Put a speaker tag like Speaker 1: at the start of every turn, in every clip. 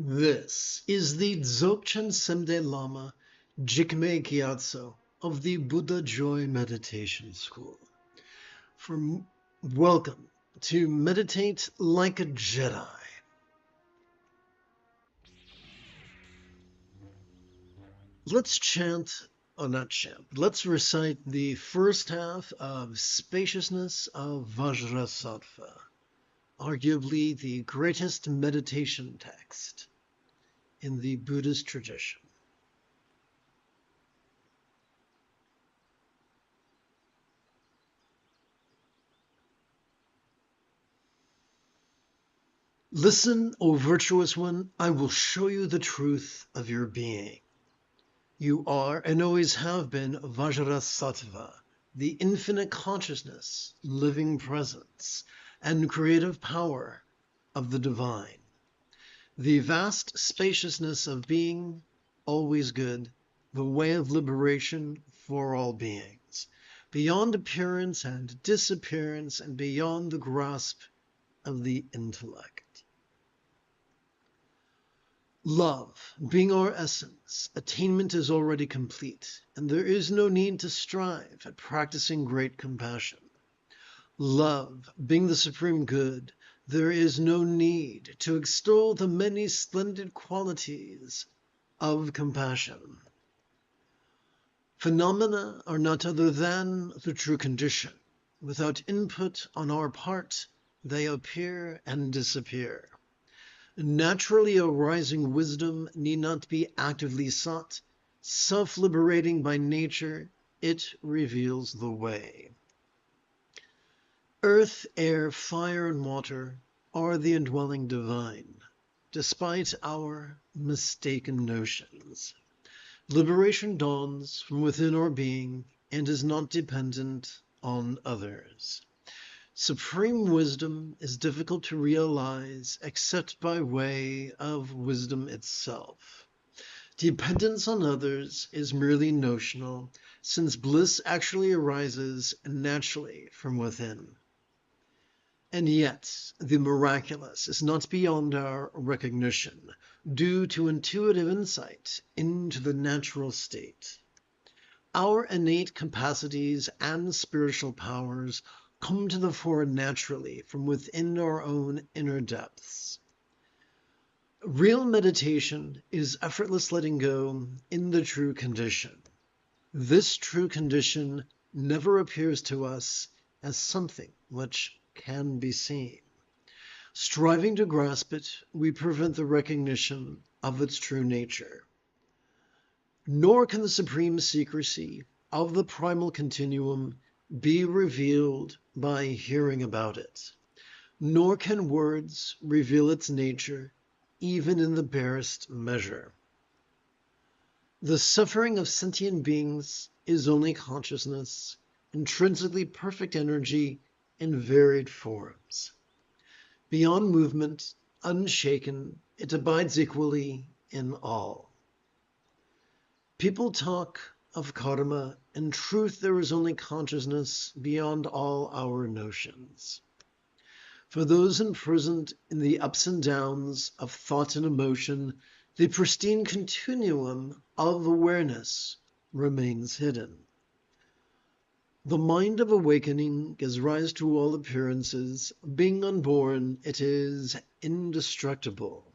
Speaker 1: This is the Dzogchen Semde Lama Jigme Gyatso of the Buddha Joy Meditation School. Welcome to Meditate Like a Jedi. Let's let's recite the first half of Spaciousness of Vajrasattva, arguably the greatest meditation text in the Buddhist tradition. Listen, O virtuous one, I will show you the truth of your being. You are and always have been Vajrasattva, the infinite consciousness, living presence, and creative power of the divine. The vast spaciousness of being, always good, the way of liberation for all beings, beyond appearance and disappearance and beyond the grasp of the intellect. Love, being our essence, attainment is already complete, and there is no need to strive at practicing great compassion. Love, being the supreme good, there is no need to extol the many splendid qualities of compassion. Phenomena are not other than the true condition. Without input on our part, they appear and disappear. Naturally arising wisdom need not be actively sought. Self-liberating by nature, it reveals the way. Earth, air, fire, and water are the indwelling divine, despite our mistaken notions. Liberation dawns from within our being and is not dependent on others. Supreme wisdom is difficult to realize except by way of wisdom itself. Dependence on others is merely notional, since bliss actually arises naturally from within. And yet, the miraculous is not beyond our recognition, due to intuitive insight into the natural state. Our innate capacities and spiritual powers come to the fore naturally from within our own inner depths. Real meditation is effortless letting go in the true condition. This true condition never appears to us as something which can be seen. Striving to grasp it, we prevent the recognition of its true nature. Nor can the supreme secrecy of the primal continuum be revealed by hearing about it. Nor can words reveal its nature, even in the barest measure. The suffering of sentient beings is only consciousness, intrinsically perfect energy in varied forms. Beyond movement, unshaken, it abides equally in all. People talk of karma. In truth, there is only consciousness beyond all our notions. For those imprisoned in the ups and downs of thought and emotion, the pristine continuum of awareness remains hidden. The mind of awakening gives rise to all appearances. Being unborn, it is indestructible.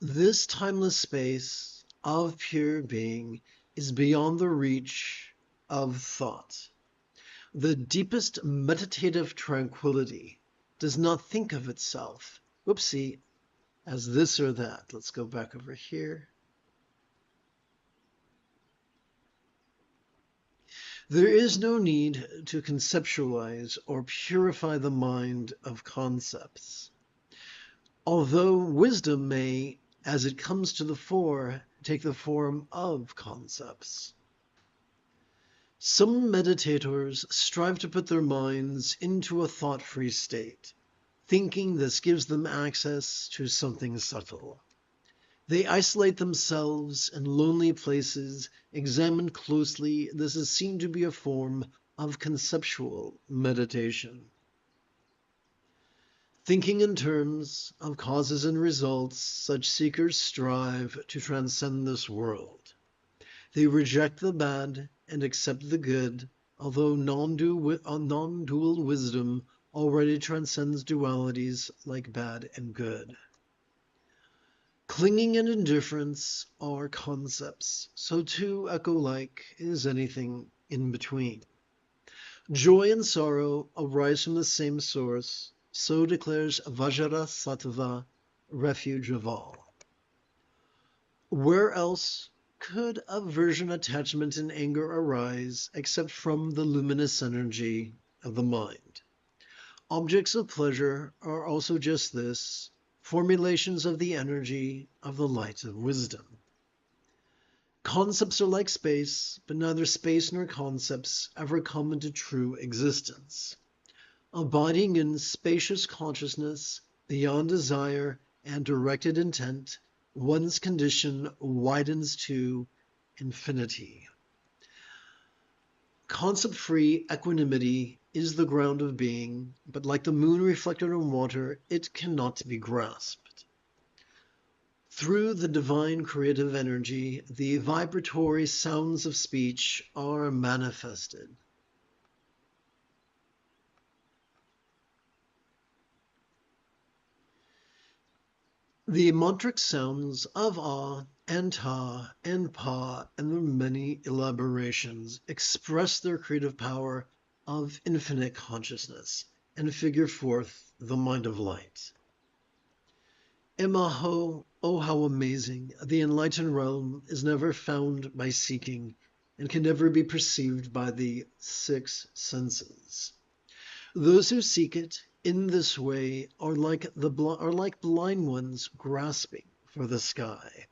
Speaker 1: This timeless space of pure being is beyond the reach of thought. The deepest meditative tranquility does not think of itself, as this or that. Let's go back over here. There is no need to conceptualize or purify the mind of concepts. Although wisdom may, as it comes to the fore, take the form of concepts. Some meditators strive to put their minds into a thought-free state, thinking this gives them access to something subtle. They isolate themselves in lonely places. Examined closely, this is seen to be a form of conceptual meditation. Thinking in terms of causes and results, such seekers strive to transcend this world. They reject the bad and accept the good, although non-dual wisdom already transcends dualities like bad and good. Clinging and indifference are concepts, so too echo-like is anything in between. Joy and sorrow arise from the same source, So declares Vajrasattva, refuge of all. Where else could aversion, attachment, and anger arise except from the luminous energy of the mind? Objects of pleasure are also just this, formulations of the energy of the light of wisdom. Concepts are like space, but neither space nor concepts ever come into true existence. Abiding in spacious consciousness, beyond desire and directed intent, one's condition widens to infinity. Concept-free equanimity is the ground of being, but like the moon reflected in water, it cannot be grasped. Through the divine creative energy, the vibratory sounds of speech are manifested. The mantric sounds of Ah and Ta and Pa and their many elaborations express their creative power of infinite consciousness and figure forth the mind of light. Imaho, oh how amazing, the enlightened realm is never found by seeking and can never be perceived by the six senses. Those who seek it in this way are like blind ones grasping for the sky.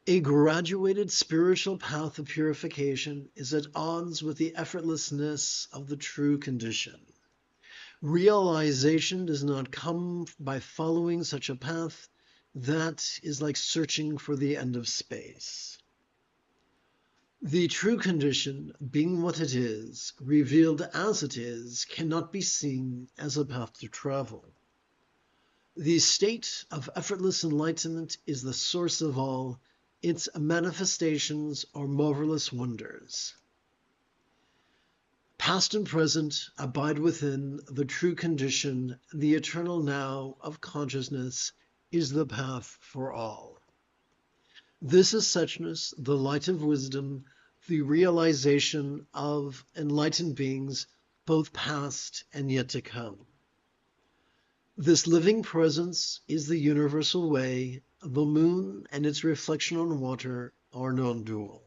Speaker 1: A graduated spiritual path of purification is at odds with the effortlessness of the true condition. Realization does not come by following such a path. That is like searching for the end of space. The true condition, being what it is, revealed as it is, cannot be seen as a path to travel. The state of effortless enlightenment is the source of all. Its manifestations are marvelous wonders. Past and present abide within the true condition. The eternal now of consciousness is the path for all. This is suchness, the light of wisdom, the realization of enlightened beings, both past and yet to come. This living presence is the universal way. The moon and its reflection on water are non-dual.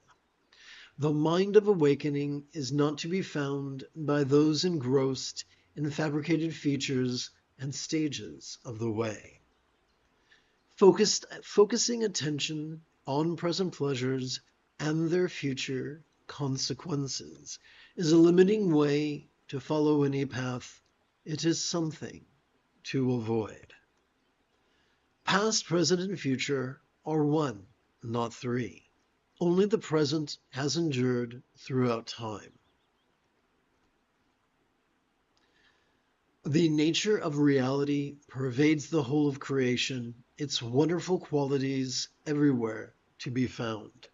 Speaker 1: The mind of awakening is not to be found by those engrossed in fabricated features and stages of the way. Focusing attention on present pleasures and their future consequences is a limiting way to follow any path. It is something to avoid. Past, present, and future are one, not three. Only the present has endured throughout time. The nature of reality pervades the whole of creation, its wonderful qualities everywhere to be found.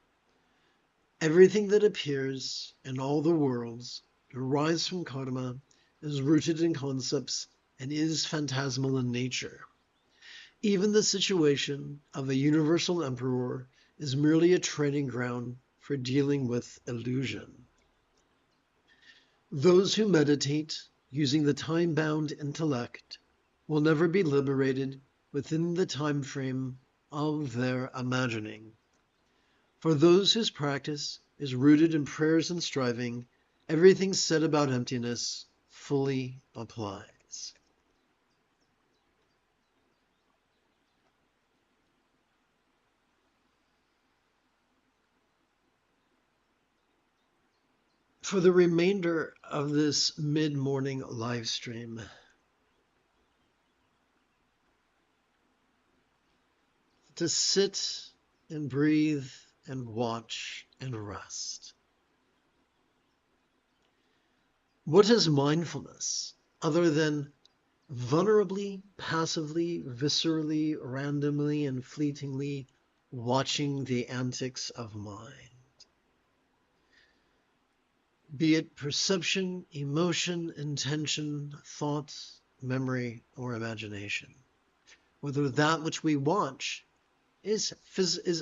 Speaker 1: Everything that appears in all the worlds derives from karma, is rooted in concepts, and is phantasmal in nature. Even the situation of a universal emperor is merely a training ground for dealing with illusion. Those who meditate using the time-bound intellect will never be liberated within the time frame of their imagining. For those whose practice is rooted in prayers and striving, everything said about emptiness fully applies. For the remainder of this mid-morning live stream, to sit and breathe and watch and rest. What is mindfulness other than vulnerably, passively, viscerally, randomly, and fleetingly watching the antics of mind? Be it perception, emotion, intention, thought, memory, or imagination. Whether that which we watch is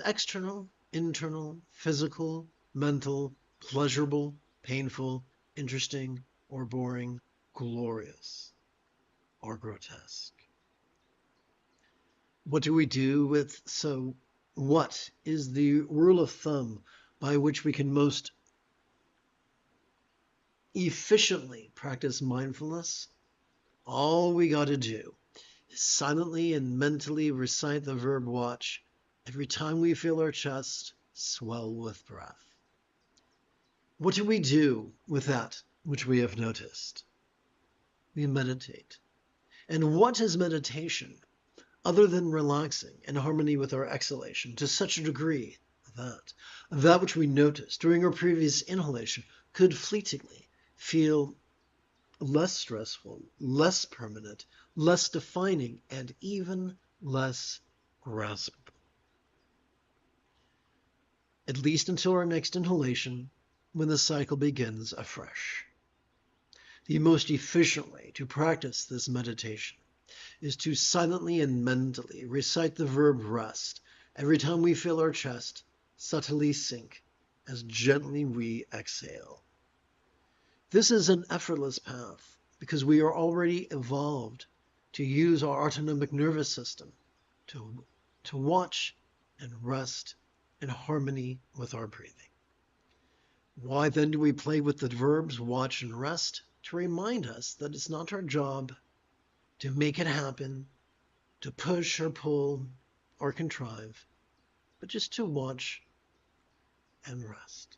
Speaker 1: external, internal, physical, mental, pleasurable, painful, interesting, or boring, glorious. or grotesque. What do we do with, so what is the rule of thumb by which we can most efficiently practice mindfulness? All we got to do is silently and mentally recite the verb watch every time we feel our chest swell with breath. What do we do with that which we have noticed? We meditate. And what is meditation other than relaxing in harmony with our exhalation to such a degree that that which we noticed during our previous inhalation could fleetingly feel less stressful, less permanent, less defining, and even less graspable. At least until our next inhalation, when the cycle begins afresh. The most efficient way to practice this meditation is to silently and mentally recite the verb rest every time we feel our chest subtly sink as gently we exhale. This is an effortless path because we are already evolved to use our autonomic nervous system to watch and rest in harmony with our breathing. Why then do we play with the verbs watch and rest? To remind us that it's not our job to make it happen, to push or pull or contrive, but just to watch and rest.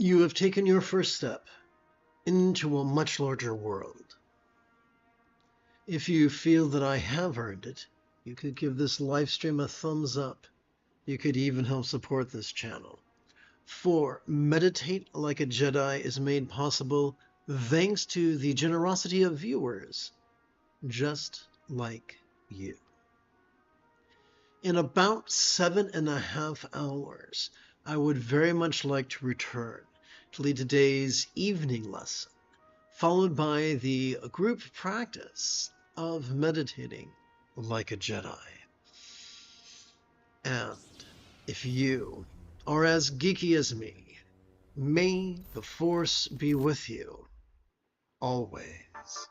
Speaker 1: You have taken your first step into a much larger world. If you feel that I have earned it, you could give this live stream a thumbs up. You could even help support this channel. For Meditate Like a Jedi is made possible thanks to the generosity of viewers just like you. In about 7.5 hours, I would very much like to return to lead today's evening lesson, followed by the group practice of meditating like a Jedi. And if you are as geeky as me, may the Force be with you always.